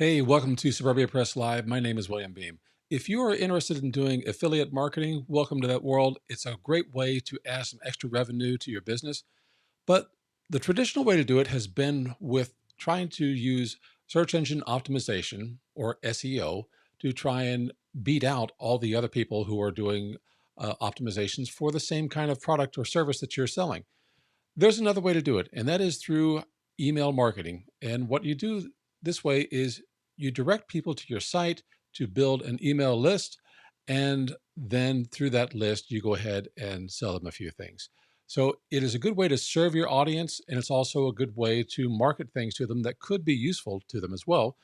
Hey, welcome to Suburbia Press Live. My name is William Beam. If you are interested in doing affiliate marketing, welcome to that world. It's a great way to add some extra revenue to your business. But the traditional way to do it has been with trying to use search engine optimization or SEO to try and beat out all the other people who are doing optimizations for the same kind of product or service that you're selling. There's another way to do it, and that is through email marketing. And what you do this way is you direct people to your site to build an email list, and then through that list, you go ahead and sell them a few things. So it is a good way to serve your audience, and it's also a good way to market things to them that could be useful to them as well.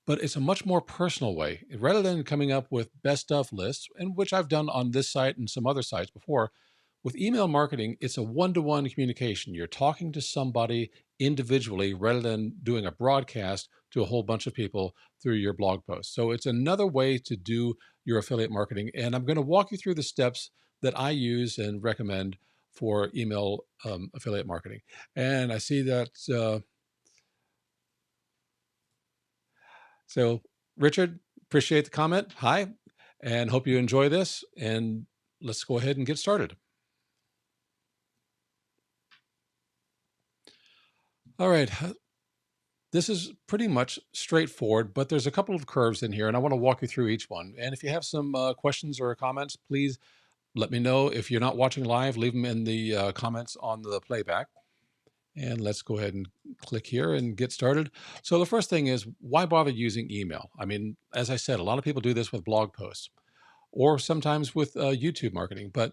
But it's a much more personal way. Rather than coming up with best of lists, and which I've done on this site and some other sites before, with email marketing, it's a one-to-one communication. You're talking to somebody individually rather than doing a broadcast to a whole bunch of people through your blog post. So it's another way to do your affiliate marketing. And I'm going to walk you through the steps that I use and recommend for email affiliate marketing. And I see that, so Richard, appreciate the comment. Hi, and hope you enjoy this. And let's go ahead and get started. All right. This is pretty much straightforward, but there's a couple of curves in here, and I want to walk you through each one. And if you have some questions or comments, please let me know. If you're not watching live, leave them in the comments on the playback. And let's go ahead and click here and get started. So the first thing is, why bother using email? I mean, as I said, a lot of people do this with blog posts or sometimes with YouTube marketing. But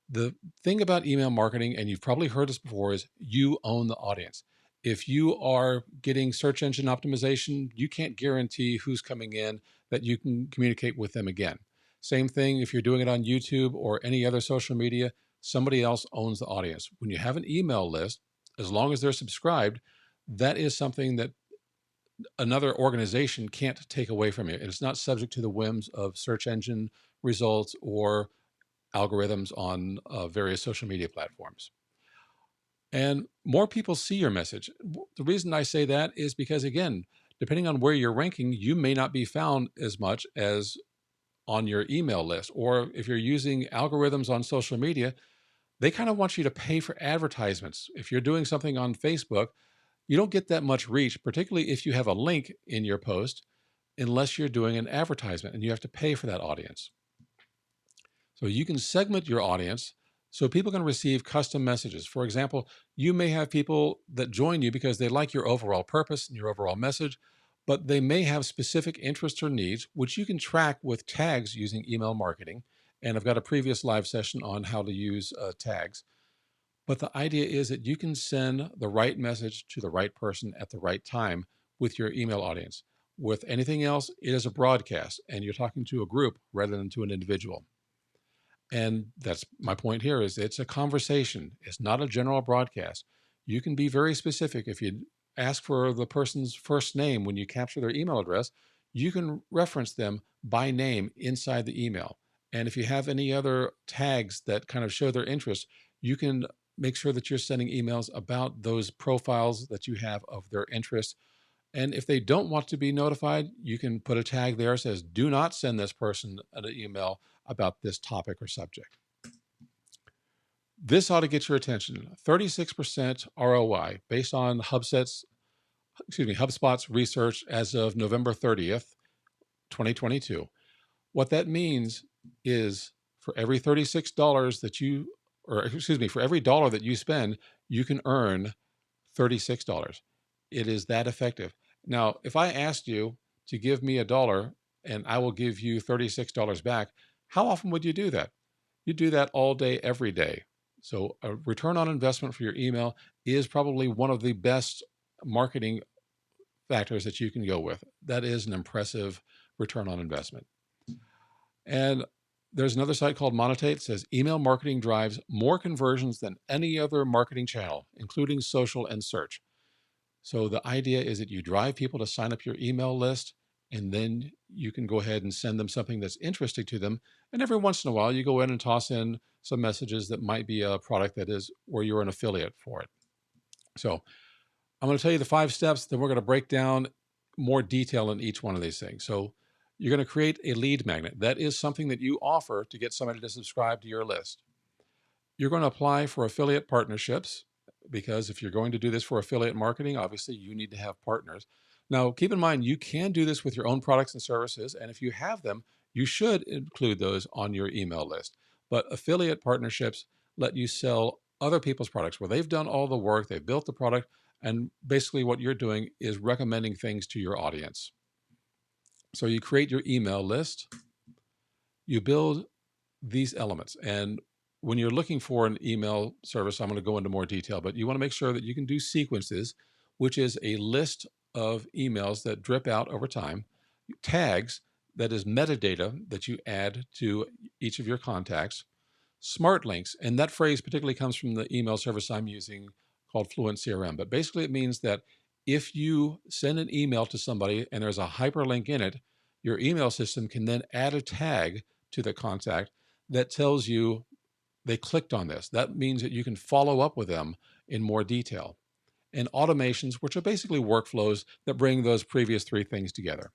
the thing about email marketing, and you've probably heard this before, is you own the audience. If you are getting search engine optimization, you can't guarantee who's coming in that you can communicate with them again. Same thing if you're doing it on YouTube or any other social media, somebody else owns the audience. When you have an email list, as long as they're subscribed, that is something that another organization can't take away from you. And it's not subject to the whims of search engine results or algorithms on various social media platforms. And more people see your message. The reason I say that is because, again, depending on where you're ranking, you may not be found as much as on your email list. Or if you're using algorithms on social media, they kind of want you to pay for advertisements. If you're doing something on Facebook, you don't get that much reach, particularly if you have a link in your post, unless you're doing an advertisement and you have to pay for that audience. So you can segment your audience so people can receive custom messages. For example, you may have people that join you because they like your overall purpose and your overall message, but they may have specific interests or needs, which you can track with tags using email marketing. And I've got a previous live session on how to use tags. But the idea is that you can send the right message to the right person at the right time with your email audience. With anything else, it is a broadcast, and you're talking to a group rather than to an individual. And that's my point here is it's a conversation. It's not a general broadcast. You can be very specific. If you ask for the person's first name when you capture their email address, you can reference them by name inside the email. And if you have any other tags that kind of show their interest, you can make sure that you're sending emails about those profiles that you have of their interests. And if they don't want to be notified, you can put a tag there that says, do not send this person an email about this topic or subject. This ought to get your attention. 36% ROI based on HubSpot's research as of November 30th, 2022. What that means is for every $36 for every dollar that you spend, you can earn $36. It is that effective. Now, if I asked you to give me $1 and I will give you $36 back, how often would you do that? You do that all day, every day. So a return on investment for your email is probably one of the best marketing factors that you can go with. That is an impressive return on investment. And there's another site called Monetate. It says email marketing drives more conversions than any other marketing channel, including social and search. So the idea is that you drive people to sign up your email list, and then you can go ahead and send them something that's interesting to them. And every once in a while, you go in and toss in some messages that might be a product that is where you're an affiliate for it. So I'm going to tell you the 5 steps, then we're going to break down more detail in each one of these things. So you're going to create a lead magnet. That is something that you offer to get somebody to subscribe to your list. You're going to apply for affiliate partnerships because if you're going to do this for affiliate marketing, obviously you need to have partners. Now, keep in mind, you can do this with your own products and services. And if you have them, you should include those on your email list. But affiliate partnerships let you sell other people's products where they've done all the work, they've built the product, and basically what you're doing is recommending things to your audience. So you create your email list, you build these elements. And when you're looking for an email service, I'm going to go into more detail, but you want to make sure that you can do sequences, which is a list of emails that drip out over time, tags, that is metadata that you add to each of your contacts, smart links, and that phrase particularly comes from the email service I'm using called Fluent CRM. But basically, it means that if you send an email to somebody and there's a hyperlink in it, your email system can then add a tag to the contact that tells you they clicked on this. That means that you can follow up with them in more detail. And automations, which are basically workflows that bring those previous three things together.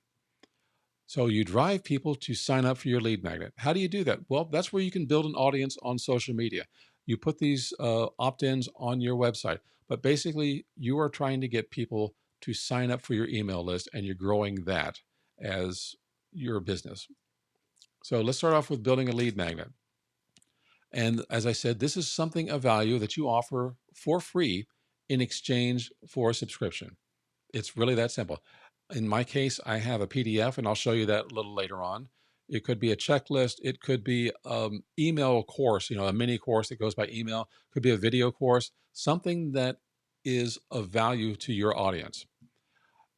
So you drive people to sign up for your lead magnet. How do you do that? Well, that's where you can build an audience on social media. You put these opt-ins on your website, but basically you are trying to get people to sign up for your email list and you're growing that as your business. So let's start off with building a lead magnet. And as I said, this is something of value that you offer for free in exchange for a subscription. It's really that simple. In my case, I have a PDF, and I'll show you that a little later on. It could be a checklist. It could be email course, a mini course that goes by email. Could be a video course, something that is of value to your audience.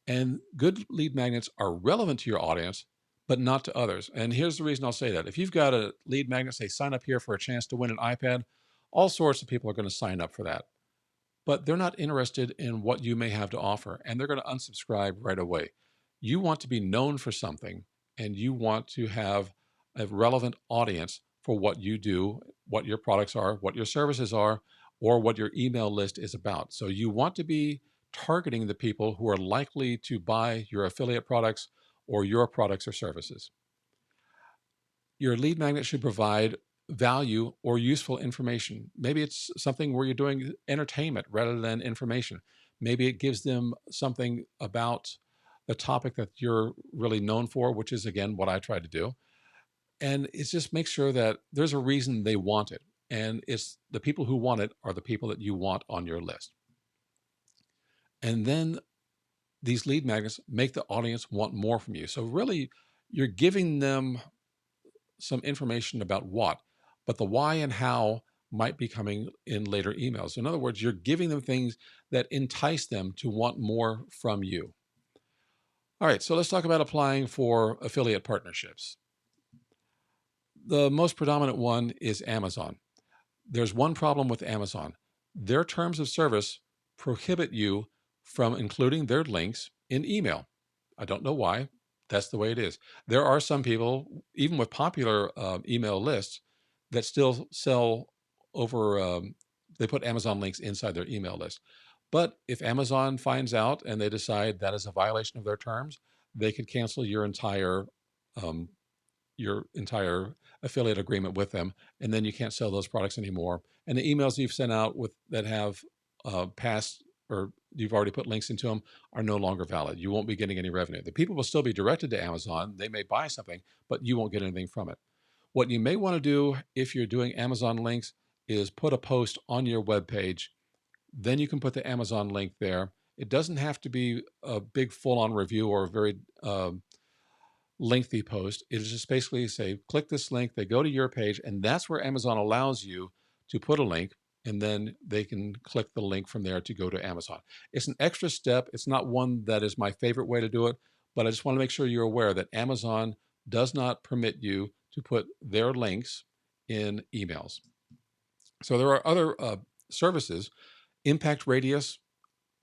And good lead magnets are relevant to your audience, but not to others. And here's the reason I'll say that. If you've got a lead magnet, say sign up here for a chance to win an iPad, all sorts of people are going to sign up for that. But they're not interested in what you may have to offer, and they're going to unsubscribe right away. You want to be known for something, and you want to have a relevant audience for what you do, what your products are, what your services are, or what your email list is about. So you want to be targeting the people who are likely to buy your affiliate products or your products or services. Your lead magnet should provide value or useful information. Maybe it's something where you're doing entertainment rather than information. Maybe it gives them something about the topic that you're really known for, which is, again, what I try to do. And it's just make sure that there's a reason they want it. And it's the people who want it are the people that you want on your list. And then these lead magnets make the audience want more from you. So really, you're giving them some information about what, but the why and how might be coming in later emails. In other words, you're giving them things that entice them to want more from you. All right, so let's talk about applying for affiliate partnerships. The most predominant one is Amazon. There's one problem with Amazon. Their terms of service prohibit you from including their links in email. I don't know why. That's the way it is. There are some people, even with popular email lists, that still sell over, they put Amazon links inside their email list. But if Amazon finds out and they decide that is a violation of their terms, they could cancel um, your entire affiliate agreement with them, and then you can't sell those products anymore. And the emails you've sent out with that have passed or you've already put links into them are no longer valid. You won't be getting any revenue. The people will still be directed to Amazon. They may buy something, but you won't get anything from it. What you may want to do if you're doing Amazon links is put a post on your web page. Then you can put the Amazon link there. It doesn't have to be a big full-on review or a very lengthy post. It is just basically say, click this link, they go to your page, and that's where Amazon allows you to put a link, and then they can click the link from there to go to Amazon. It's an extra step. It's not one that is my favorite way to do it, but I just want to make sure you're aware that Amazon does not permit you to put their links in emails. So there are other services, Impact Radius,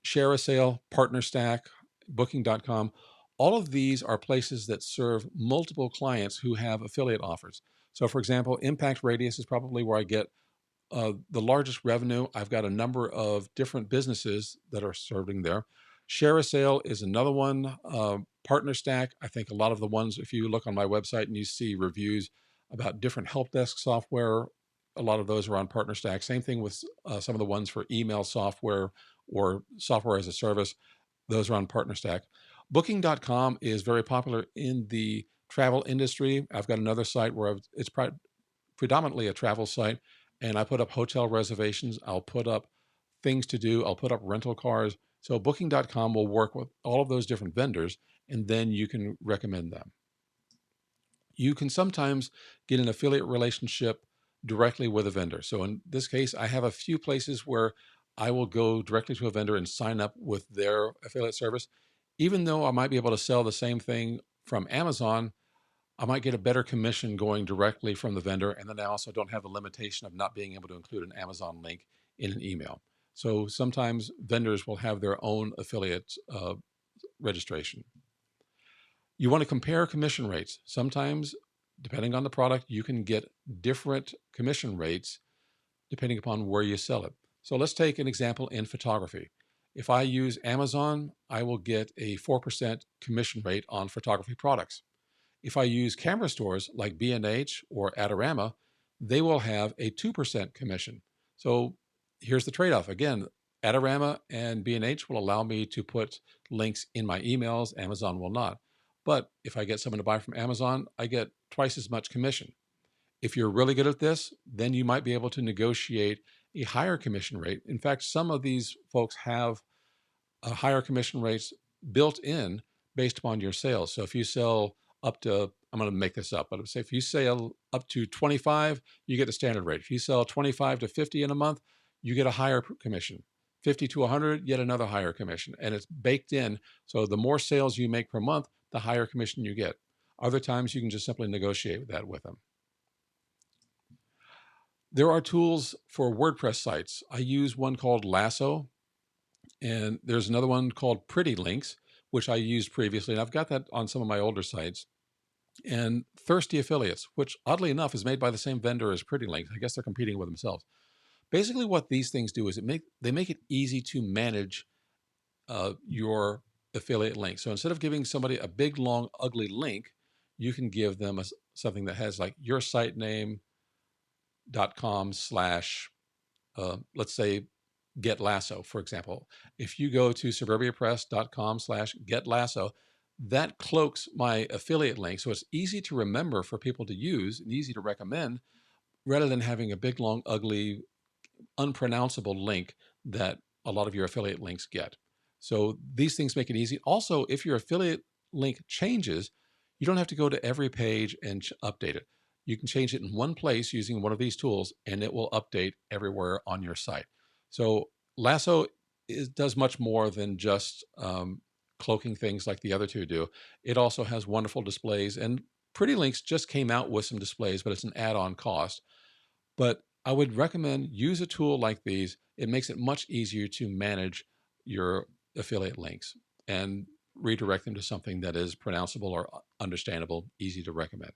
Share a Sale, Partner Stack, Booking.com. All of these are places that serve multiple clients who have affiliate offers. So, for example, Impact Radius is probably where I get the largest revenue. I've got a number of different businesses that are serving there. Share a Sale is another one. Partner Stack, I think a lot of the ones, if you look on my website and you see reviews about different help desk software, a lot of those are on Partner Stack. Same thing with some of the ones for email software or software as a service. Those are on Partner Stack. Booking.com is very popular in the travel industry. I've got another site where it's predominantly a travel site, and I put up hotel reservations. I'll put up things to do. I'll put up rental cars. So Booking.com will work with all of those different vendors, and then you can recommend them. You can sometimes get an affiliate relationship directly with a vendor. So in this case, I have a few places where I will go directly to a vendor and sign up with their affiliate service. Even though I might be able to sell the same thing from Amazon, I might get a better commission going directly from the vendor. And then I also don't have the limitation of not being able to include an Amazon link in an email. So sometimes vendors will have their own affiliate registration. You want to compare commission rates. Sometimes, depending on the product, you can get different commission rates depending upon where you sell it. So let's take an example in photography. If I use Amazon, I will get a 4% commission rate on photography products. If I use camera stores like B&H or Adorama, they will have a 2% commission. So here's the trade-off. Again, Adorama and B&H will allow me to put links in my emails. Amazon will not. But if I get someone to buy from Amazon, I get twice as much commission. If you're really good at this, then you might be able to negotiate a higher commission rate. In fact, some of these folks have higher commission rates built in based upon your sales. So if you sell up to, I'm going to make this up, but say if you sell up to 25, you get the standard rate. If you sell 25 to 50 in a month, you get a higher commission. 50 to 100, yet another higher commission. And it's baked in. So the more sales you make per month, the higher commission you get. Other times you can just simply negotiate that with them. There are tools for WordPress sites. I use one called Lasso, and there's another one called Pretty Links, which I used previously, and I've got that on some of my older sites. And Thirsty Affiliates, which oddly enough is made by the same vendor as Pretty Links. I guess they're competing with themselves. Basically, what these things do is they make it easy to manage your affiliate link. So instead of giving somebody a big, long, ugly link, you can give them something that has like your site name.com slash, let's say, Get Lasso, for example. If you go to suburbiapress.com slash Get Lasso, that cloaks my affiliate link. So it's easy to remember for people to use and easy to recommend rather than having a big, long, ugly, unpronounceable link that a lot of your affiliate links get. So these things make it easy. Also, if your affiliate link changes, you don't have to go to every page and update it. You can change it in one place using one of these tools, and it will update everywhere on your site. So Lasso does much more than just cloaking things like the other two do. It also has wonderful displays, and Pretty Links just came out with some displays, but it's an add-on cost. But I would recommend use a tool like these. It makes it much easier to manage your affiliate links and redirect them to something that is pronounceable or understandable, easy to recommend.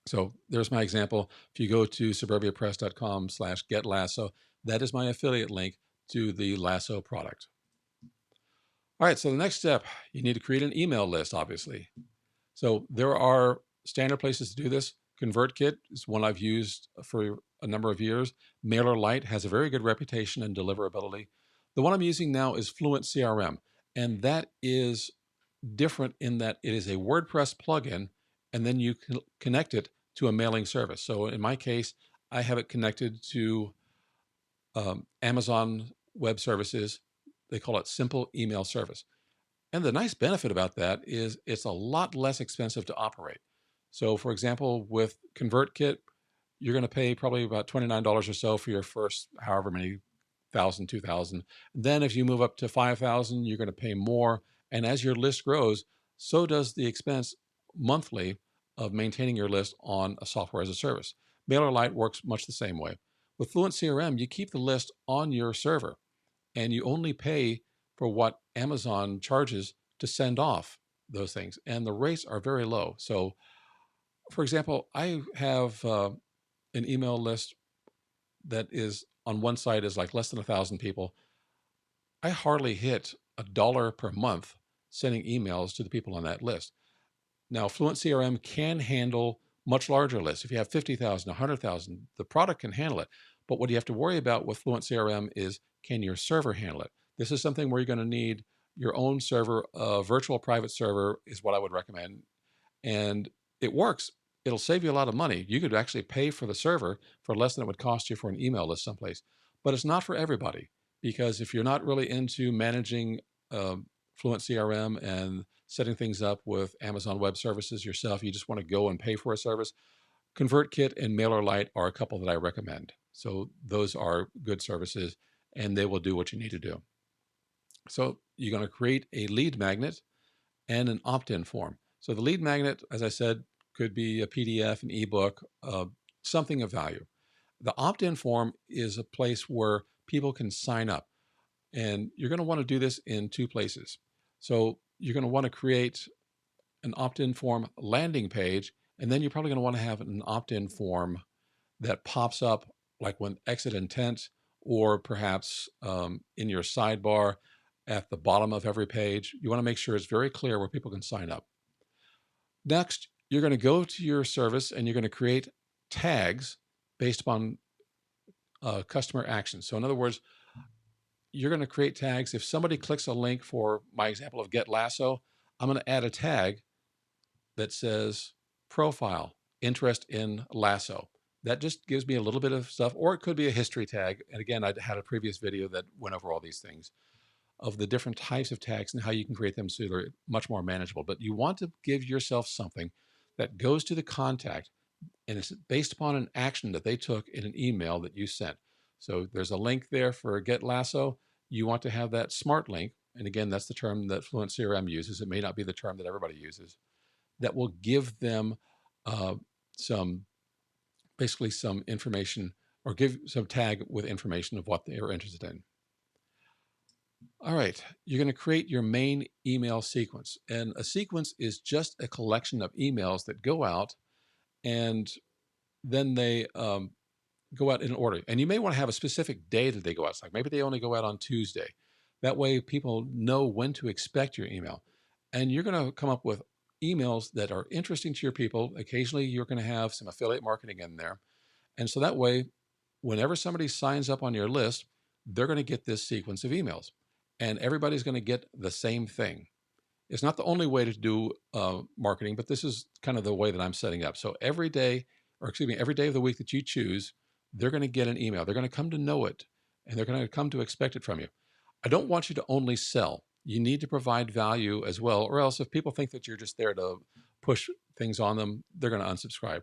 So there's my example. If you go to suburbiapress.com slash Get Lasso, that is my affiliate link to the Lasso product. All right, so the next step, you need to create an email list, obviously. So there are standard places to do this. ConvertKit is one I've used for a number of years. MailerLite has a very good reputation and deliverability. The one I'm using now is Fluent CRM, and that is different in that it is a WordPress plugin, and then you can connect it to a mailing service. So in my case, I have it connected to Amazon Web Services. They call it Simple Email Service. And the nice benefit about that is it's a lot less expensive to operate. So for example, with ConvertKit, you're going to pay probably about $29 or so for your first however many 1,000, 2,000. Then if you move up to 5,000, you're going to pay more. And as your list grows, so does the expense monthly of maintaining your list on a software as a service. MailerLite works much the same way. With Fluent CRM, you keep the list on your server and you only pay for what Amazon charges to send off those things. And the rates are very low. So for example, I have an email list that is on one side is like less than 1,000 people. I hardly hit $1 per month sending emails to the people on that list. Now, Fluent CRM can handle much larger lists. If you have 50,000, 100,000, the product can handle it. But what you have to worry about with Fluent CRM is, can your server handle it? This is something where you're going to need your own server. A virtual private server is what I would recommend. And it works. It'll save you a lot of money. You could actually pay for the server for less than it would cost you for an email list someplace. But it's not for everybody, because if you're not really into managing Fluent CRM and setting things up with Amazon Web Services yourself, you just want to go and pay for a service, ConvertKit and MailerLite are a couple that I recommend. So those are good services, and they will do what you need to do. So you're going to create a lead magnet and an opt-in form. So the lead magnet, as I said, could be a PDF, an ebook, something of value. The opt-in form is a place where people can sign up. And you're going to want to do this in two places. So you're going to want to create an opt-in form landing page, and then you're probably going to want to have an opt-in form that pops up like when exit intent, or perhaps in your sidebar at the bottom of every page. You want to make sure it's very clear where people can sign up. Next, you're going to go to your service and you're going to create tags based upon customer actions. So in other words, you're going to create tags. If somebody clicks a link, for my example of Get Lasso, I'm going to add a tag that says profile, interest in Lasso. That just gives me a little bit of stuff, or it could be a history tag. And again, I had a previous video that went over all these things of the different types of tags and how you can create them so they're much more manageable. But you want to give yourself something that goes to the contact and it's based upon an action that they took in an email that you sent. So there's a link there for Get Lasso. You want to have that smart link. And again, that's the term that Fluent CRM uses. It may not be the term that everybody uses. That will give them basically some information, or give some tag with information of what they are interested in. All right, you're going to create your main email sequence. And a sequence is just a collection of emails that go out, and then they go out in order. And you may want to have a specific day that they go out. It's like maybe they only go out on Tuesday. That way people know when to expect your email. And you're going to come up with emails that are interesting to your people. Occasionally you're going to have some affiliate marketing in there. And so that way, whenever somebody signs up on your list, they're going to get this sequence of emails. And everybody's going to get the same thing. It's not the only way to do marketing, but this is kind of the way that I'm setting up. So every day of the week that you choose, they're going to get an email. They're going to come to know it, and they're going to come to expect it from you. I don't want you to only sell. You need to provide value as well, or else if people think that you're just there to push things on them, they're going to unsubscribe.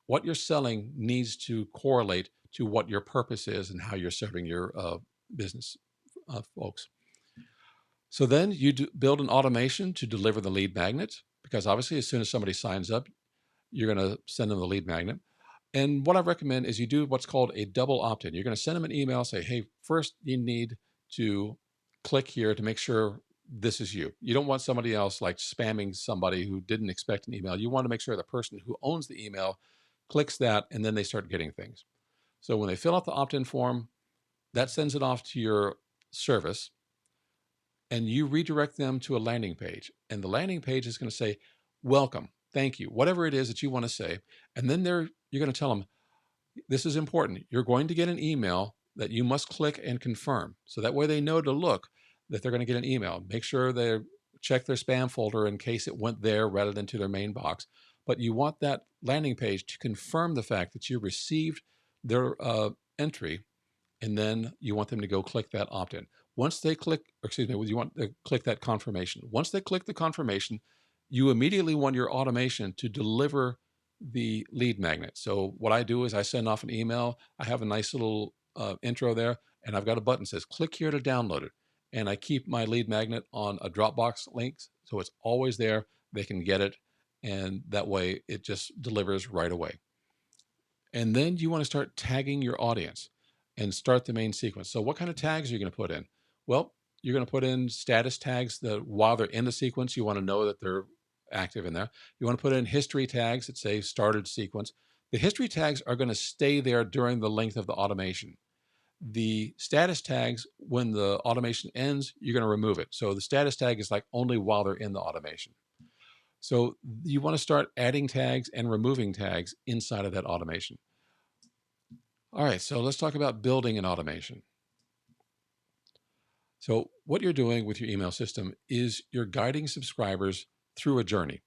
What you're selling needs to correlate to what your purpose is and how you're serving your business folks. So then you build an automation to deliver the lead magnet, because obviously as soon as somebody signs up, you're going to send them the lead magnet. And what I recommend is you do what's called a double opt-in. You're going to send them an email, say, hey, first you need to click here to make sure this is you. You don't want somebody else like spamming somebody who didn't expect an email. You want to make sure the person who owns the email clicks that, and then they start getting things. So when they fill out the opt-in form, that sends it off to your service, and you redirect them to a landing page. And the landing page is going to say, welcome, thank you, whatever it is that you want to say. And then you're going to tell them, this is important. You're going to get an email that you must click and confirm. So that way they know to look that they're going to get an email. Make sure they check their spam folder in case it went there rather than to their main box. But you want that landing page to confirm the fact that you received their entry, and then you want them to go click that opt-in. Once they click, you want to click that confirmation. Once they click the confirmation, you immediately want your automation to deliver the lead magnet. So what I do is I send off an email. I have a nice little intro there, and I've got a button that says, click here to download it. And I keep my lead magnet on a Dropbox link, so it's always there. They can get it, and that way it just delivers right away. And then you want to start tagging your audience and start the main sequence. So what kind of tags are you going to put in? Well, you're going to put in status tags that while they're in the sequence, you want to know that they're active in there. You want to put in history tags that say started sequence. The history tags are going to stay there during the length of the automation. The status tags, when the automation ends, you're going to remove it. So the status tag is like only while they're in the automation. So you want to start adding tags and removing tags inside of that automation. All right, so let's talk about building an automation. So what you're doing with your email system is you're guiding subscribers through a journey.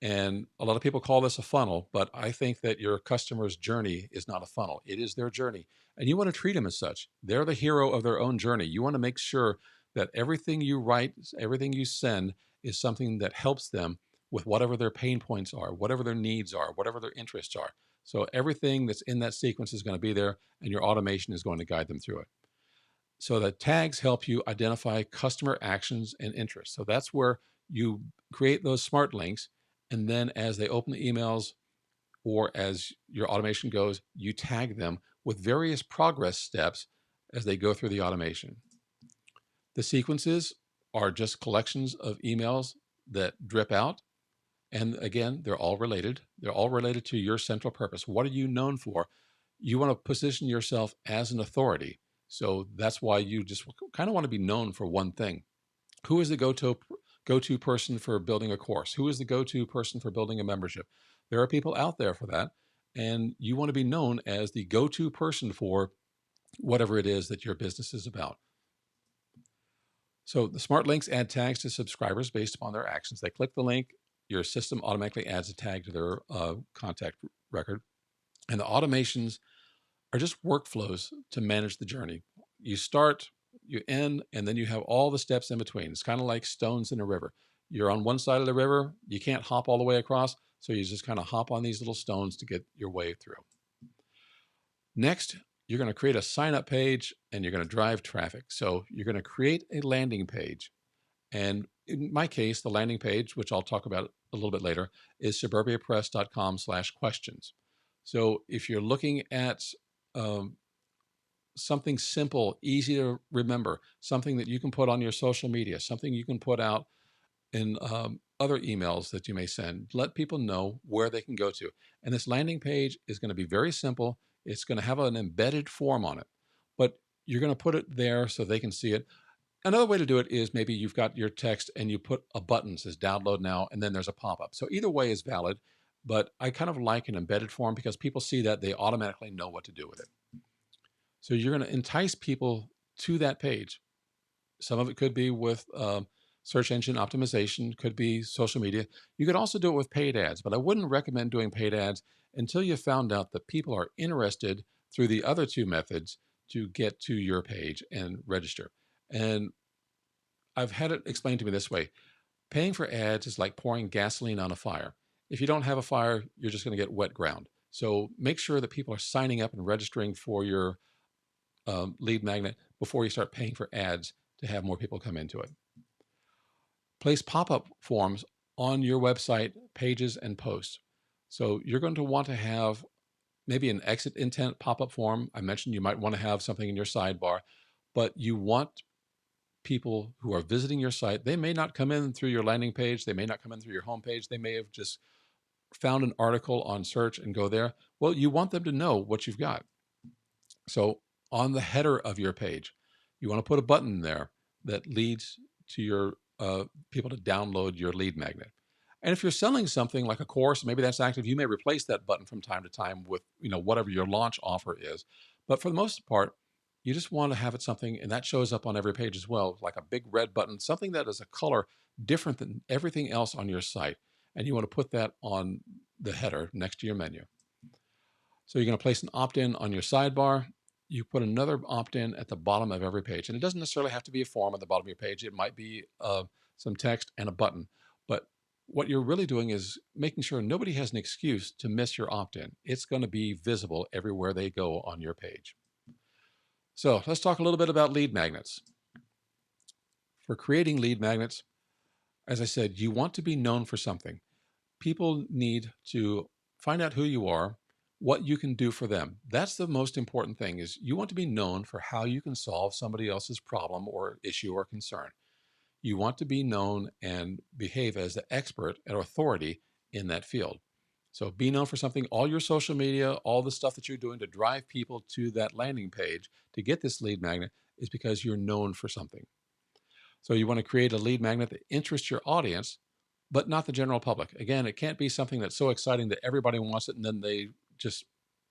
And a lot of people call this a funnel, but I think that your customer's journey is not a funnel. It is their journey. And you want to treat them as such. They're the hero of their own journey. You want to make sure that everything you write, everything you send is something that helps them with whatever their pain points are, whatever their needs are, whatever their interests are. So everything that's in that sequence is going to be there, and your automation is going to guide them through it. So the tags help you identify customer actions and interests. So that's where you create those smart links. And then as they open the emails or as your automation goes, you tag them with various progress steps as they go through the automation. The sequences are just collections of emails that drip out. And again, they're all related. They're all related to your central purpose. What are you known for? You want to position yourself as an authority. So that's why you just kind of want to be known for one thing. Who is the go-to person for building a course? Who is the go-to person for building a membership? There are people out there for that, and you want to be known as the go-to person for whatever it is that your business is about. So the smart links add tags to subscribers based upon their actions. They click the link, your system automatically adds a tag to their contact record, and the automations are just workflows to manage the journey. You start, you end, and then you have all the steps in between. It's kind of like stones in a river. You're on one side of the river, you can't hop all the way across, so you just kind of hop on these little stones to get your way through. Next, you're going to create a sign up page and you're going to drive traffic. So you're going to create a landing page. And in my case, the landing page, which I'll talk about a little bit later, is suburbiapress.com/questions. So if you're looking at something simple, easy to remember, something that you can put on your social media, something you can put out in other emails that you may send, let people know where they can go to. And this landing page is going to be very simple. It's going to have an embedded form on it, but you're going to put it there so they can see it. Another way to do it is maybe you've got your text and you put a button that says download now, and then there's a pop-up. So either way is valid, but I kind of like an embedded form because people see that, they automatically know what to do with it. So you're going to entice people to that page. Some of it could be with search engine optimization, could be social media. You could also do it with paid ads, but I wouldn't recommend doing paid ads until you found out that people are interested through the other two methods to get to your page and register. And I've had it explained to me this way. Paying for ads is like pouring gasoline on a fire. If you don't have a fire, you're just going to get wet ground. So make sure that people are signing up and registering for your lead magnet before you start paying for ads to have more people come into it. Place pop-up forms on your website pages and posts. So you're going to want to have maybe an exit intent pop-up form. I mentioned you might want to have something in your sidebar, but you want people who are visiting your site. They may not come in through your landing page. They may not come in through your homepage. They may have just found an article on search and go there. Well, you want them to know what you've got. So on the header of your page, you want to put a button there that leads to your people to download your lead magnet. And if you're selling something like a course, maybe that's active, you may replace that button from time to time with whatever your launch offer is. But for the most part, you just want to have it something, and that shows up on every page as well, like a big red button, something that is a color different than everything else on your site. And you want to put that on the header next to your menu. So you're going to place an opt-in on your sidebar. You put another opt-in at the bottom of every page. And it doesn't necessarily have to be a form at the bottom of your page. It might be some text and a button. But what you're really doing is making sure nobody has an excuse to miss your opt-in. It's going to be visible everywhere they go on your page. So let's talk a little bit about lead magnets. For creating lead magnets, as I said, you want to be known for something. People need to find out who you are, what you can do for them. That's the most important thing, is you want to be known for how you can solve somebody else's problem or issue or concern. You want to be known and behave as the expert and authority in that field. So be known for something. All your social media, all the stuff that you're doing to drive people to that landing page to get this lead magnet is because you're known for something. So you want to create a lead magnet that interests your audience, but not the general public. Again, it can't be something that's so exciting that everybody wants it and then they just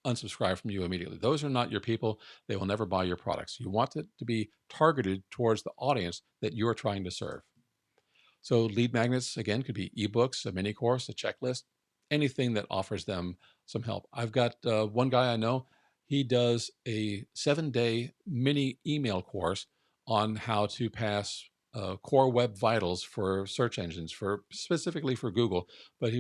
unsubscribe from you immediately. Those are not your people. They will never buy your products. You want it to be targeted towards the audience that you're trying to serve. So lead magnets, again, could be ebooks, a mini course, a checklist, anything that offers them some help. I've got one guy I know, he does a 7-day mini email course on how to pass core web vitals for search engines, for specifically for Google. But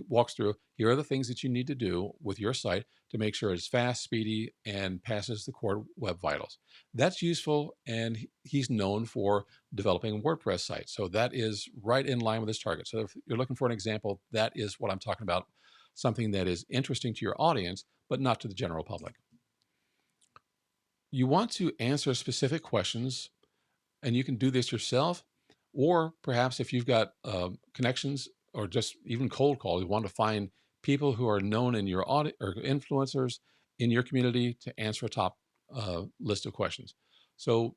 walks through, here are the things that you need to do with your site to make sure it's fast, speedy, and passes the core web vitals. That's useful, and he's known for developing WordPress sites. So that is right in line with his target. So if you're looking for an example, that is what I'm talking about, something that is interesting to your audience, but not to the general public. You want to answer specific questions, and you can do this yourself, or perhaps if you've got connections or just even cold call, you want to find people who are known in your audit or influencers in your community to answer a top list of questions. So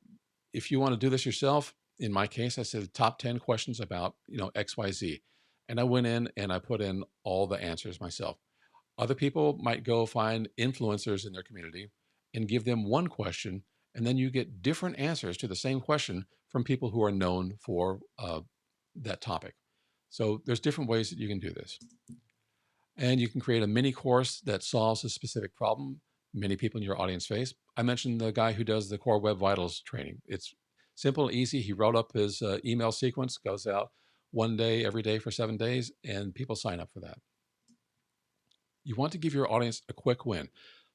if you want to do this yourself, in my case, I said top 10 questions about, XYZ. And I went in and I put in all the answers myself. Other people might go find influencers in their community and give them one question, and then you get different answers to the same question from people who are known for that topic. So there's different ways that you can do this. And you can create a mini course that solves a specific problem many people in your audience face. I mentioned the guy who does the Core Web Vitals training. It's simple and easy. He wrote up his email sequence, goes out one day every day for 7 days, and people sign up for that. You want to give your audience a quick win.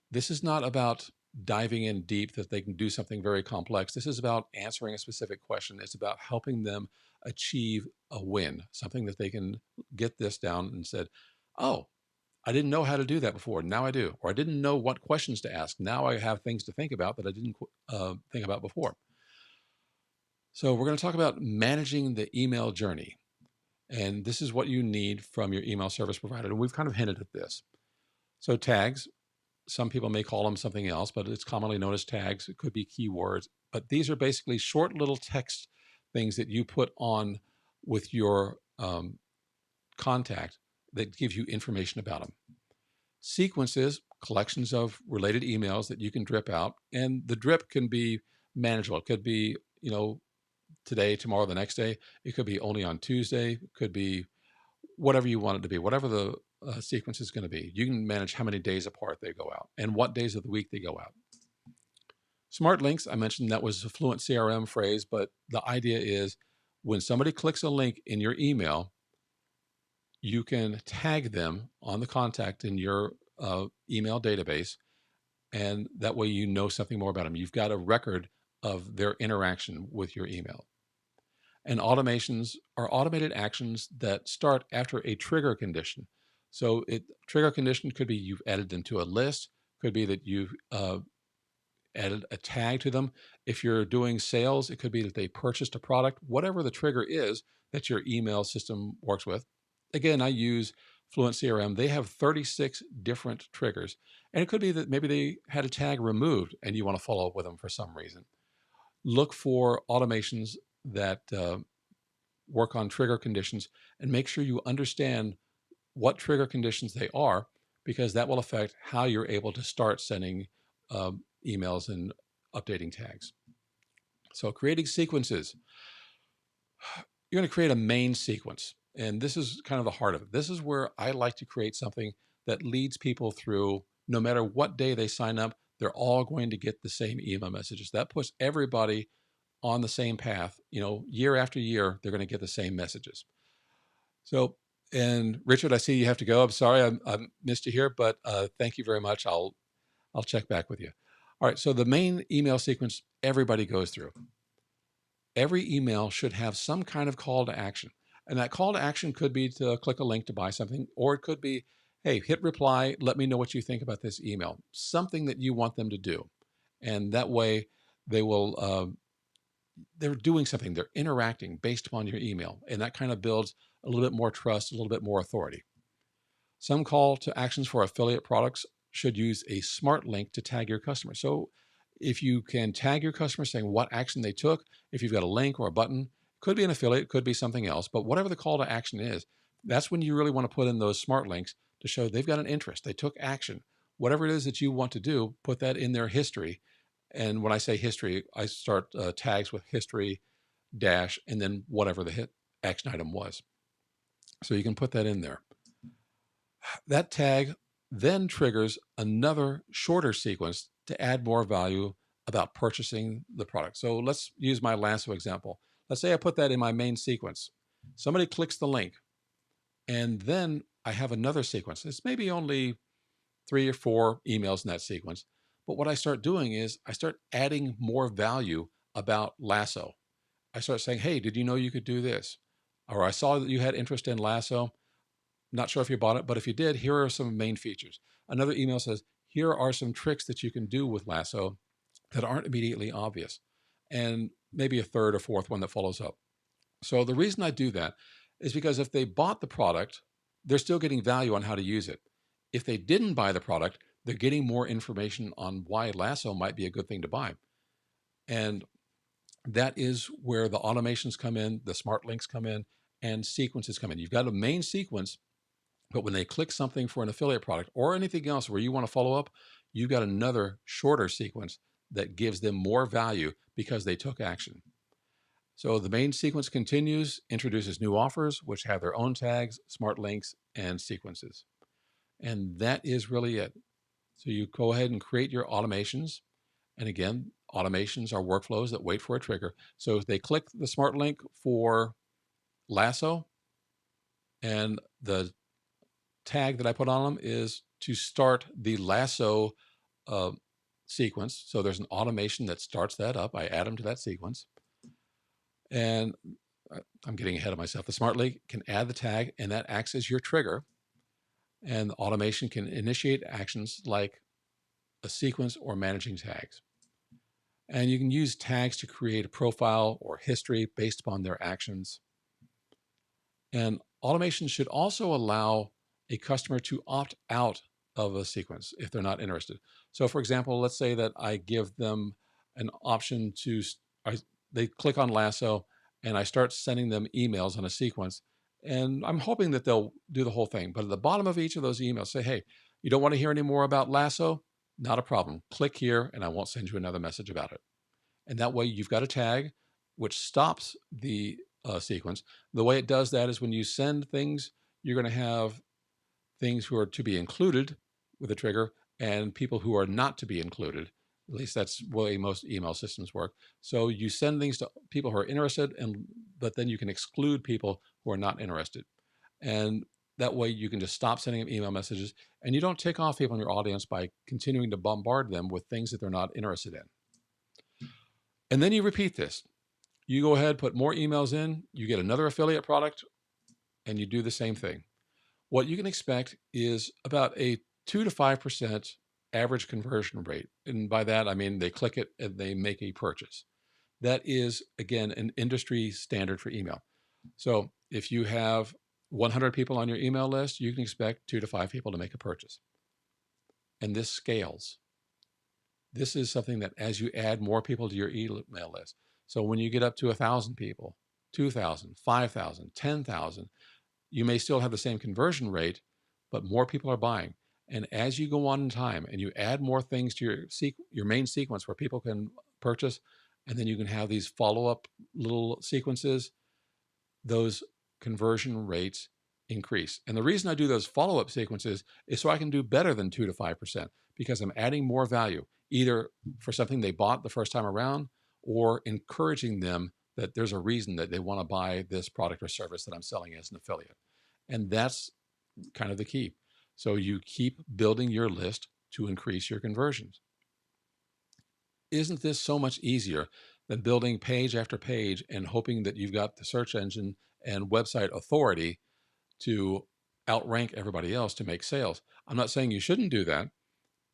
This is not about diving in deep that they can do something very complex. This is about answering a specific question. It's about helping them achieve a win, something that they can get this down and said, oh, I didn't know how to do that before. Now I do. Or I didn't know what questions to ask. Now I have things to think about that I didn't think about before. So we're going to talk about managing the email journey. And this is what you need from your email service provider. And we've kind of hinted at this. So tags, some people may call them something else, but it's commonly known as tags. It could be keywords, but these are basically short little text things that you put on with your contact that give you information about them. Sequences, collections of related emails that you can drip out, and the drip can be manageable. It could be, today, tomorrow, the next day. It could be only on Tuesday. It could be whatever you want it to be, whatever the sequence is going to be. You can manage how many days apart they go out and what days of the week they go out. Smart links, I mentioned that was a fluent CRM phrase, but the idea is when somebody clicks a link in your email, you can tag them on the contact in your email database, and that way you know something more about them. You've got a record of their interaction with your email. And automations are automated actions that start after a trigger condition. So trigger condition could be you've added them to a list, could be that you've added a tag to them. If you're doing sales, it could be that they purchased a product, whatever the trigger is that your email system works with. Again, I use Fluent CRM. They have 36 different triggers. And it could be that maybe they had a tag removed and you want to follow up with them for some reason. Look for automations that work on trigger conditions and make sure you understand what trigger conditions they are, because that will affect how you're able to start sending emails and updating tags. So creating sequences. You're going to create a main sequence. And this is kind of the heart of it. This is where I like to create something that leads people through, no matter what day they sign up, they're all going to get the same email messages. That puts everybody on the same path. Year after year, they're going to get the same messages. So, and Richard, I see you have to go. I'm sorry I missed you here, but thank you very much. I'll check back with you. All right. So the main email sequence everybody goes through. Every email should have some kind of call to action. And that call to action could be to click a link to buy something, or it could be, hey, hit reply, let me know what you think about this email. Something that you want them to do. And that way they will, they're doing something, they're interacting based upon your email. And that kind of builds a little bit more trust, a little bit more authority. Some call to actions for affiliate products should use a smart link to tag your customer. So if you can tag your customer saying what action they took, if you've got a link or a button, could be an affiliate, could be something else, but whatever the call to action is, that's when you really want to put in those smart links to show they've got an interest, they took action. Whatever it is that you want to do, put that in their history. And when I say history, I start tags with history dash and then whatever the hit action item was. So you can put that in there. That tag then triggers another shorter sequence to add more value about purchasing the product. So let's use my lasso example. Let's say I put that in my main sequence. Somebody clicks the link, and then I have another sequence. It's maybe only 3 or 4 emails in that sequence. But what I start doing is I start adding more value about Lasso. I start saying, hey, did you know you could do this? Or I saw that you had interest in Lasso. Not sure if you bought it, but if you did, here are some main features. Another email says, here are some tricks that you can do with Lasso that aren't immediately obvious. And maybe a third or fourth one that follows up. So the reason I do that is because if they bought the product, they're still getting value on how to use it. If they didn't buy the product, they're getting more information on why Lasso might be a good thing to buy. And that is where the automations come in, the smart links come in, and sequences come in. You've got a main sequence, but when they click something for an affiliate product or anything else where you want to follow up, you've got another shorter sequence that gives them more value because they took action. So the main sequence continues, introduces new offers, which have their own tags, smart links, and sequences. And that is really it. So you go ahead and create your automations. And again, automations are workflows that wait for a trigger. So if they click the smart link for Lasso, and the tag that I put on them is to start the Lasso uh, sequence. So there's an automation that starts that up. I add them to that sequence. And I'm getting ahead of myself. The smart link can add the tag, and that acts as your trigger. And the automation can initiate actions like a sequence or managing tags. And you can use tags to create a profile or history based upon their actions. And automation should also allow a customer to opt out of a sequence if they're not interested. So for example, let's say that I give them an option to, they click on Lasso and I start sending them emails on a sequence. And I'm hoping that they'll do the whole thing. But at the bottom of each of those emails, say, hey, you don't want to hear any more about Lasso? Not a problem. Click here and I won't send you another message about it. And that way you've got a tag which stops the sequence. The way it does that is when you send things, you're going to have things who are to be included with a trigger and people who are not to be included. At least that's the way most email systems work. So you send things to people who are interested, but then you can exclude people who are not interested. And that way you can just stop sending them email messages, and you don't tick off people in your audience by continuing to bombard them with things that they're not interested in. And then you repeat this. You go ahead, put more emails in, you get another affiliate product, and you do the same thing. What you can expect is about a 2 to 5% average conversion rate. And by that, I mean they click it and they make a purchase. That is, again, an industry standard for email. So if you have 100 people on your email list, you can expect 2 to 5 people to make a purchase. And this scales. This is something that as you add more people to your email list, so when you get up to 1,000 people, 2,000, 5,000, 10,000, you may still have the same conversion rate, but more people are buying. And as you go on in time and you add more things to your main sequence where people can purchase, and then you can have these follow-up little sequences, those conversion rates increase. And the reason I do those follow-up sequences is so I can do better than 2 to 5% because I'm adding more value, either for something they bought the first time around or encouraging them that there's a reason that they want to buy this product or service that I'm selling as an affiliate. And that's kind of the key. So you keep building your list to increase your conversions. Isn't this so much easier than building page after page and hoping that you've got the search engine and website authority to outrank everybody else to make sales? I'm not saying you shouldn't do that,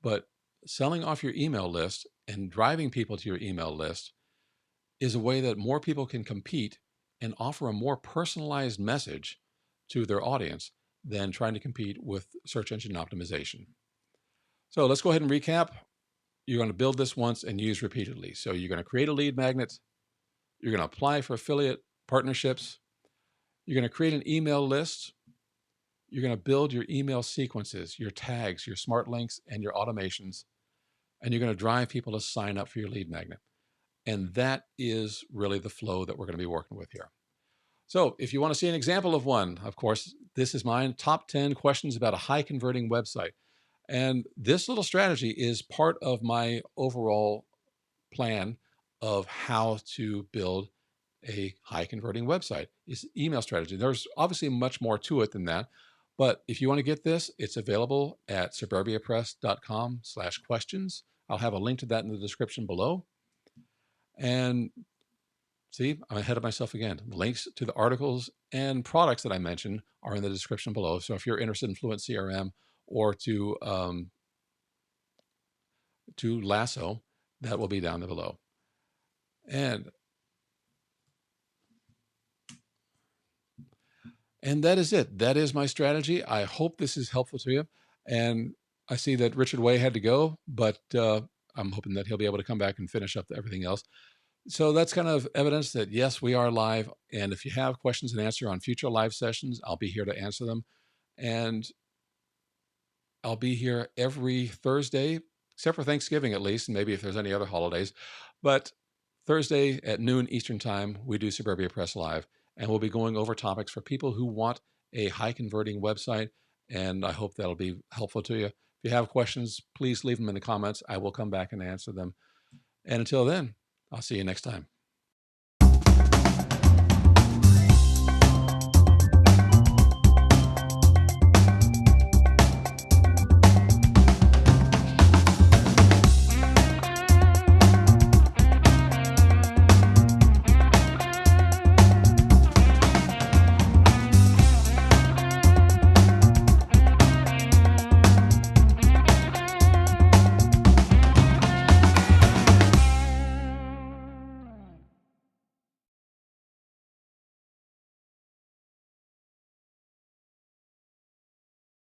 but selling off your email list and driving people to your email list is a way that more people can compete and offer a more personalized message to their audience. than trying to compete with search engine optimization. So let's go ahead and recap. You're going to build this once and use repeatedly. So you're going to create a lead magnet. You're going to apply for affiliate partnerships. You're going to create an email list. You're going to build your email sequences, your tags, your smart links, and your automations. And you're going to drive people to sign up for your lead magnet. And that is really the flow that we're going to be working with here. So if you want to see an example of one, of course, this is mine, top 10 questions about a high converting website. And this little strategy is part of my overall plan of how to build a high converting website is email strategy. There's obviously much more to it than that. But if you want to get this, it's available at suburbiapress.com/questions. I'll have a link to that in the description below. And see, I'm ahead of myself again. Links to the articles and products that I mentioned are in the description below. So if you're interested in Fluent CRM or to Lasso, that will be down there below. And that is it. That is my strategy. I hope this is helpful to you. And I see that Richard Way had to go, but I'm hoping that he'll be able to come back and finish up everything else. So that's kind of evidence that, yes, we are live. And if you have questions and answer on future live sessions, I'll be here to answer them. And I'll be here every Thursday, except for Thanksgiving at least, and maybe if there's any other holidays. But Thursday at noon Eastern Time, we do Suburbia Press Live, and we'll be going over topics for people who want a high converting website. And I hope that'll be helpful to you. If you have questions, please leave them in the comments. I will come back and answer them. And until then, I'll see you next time.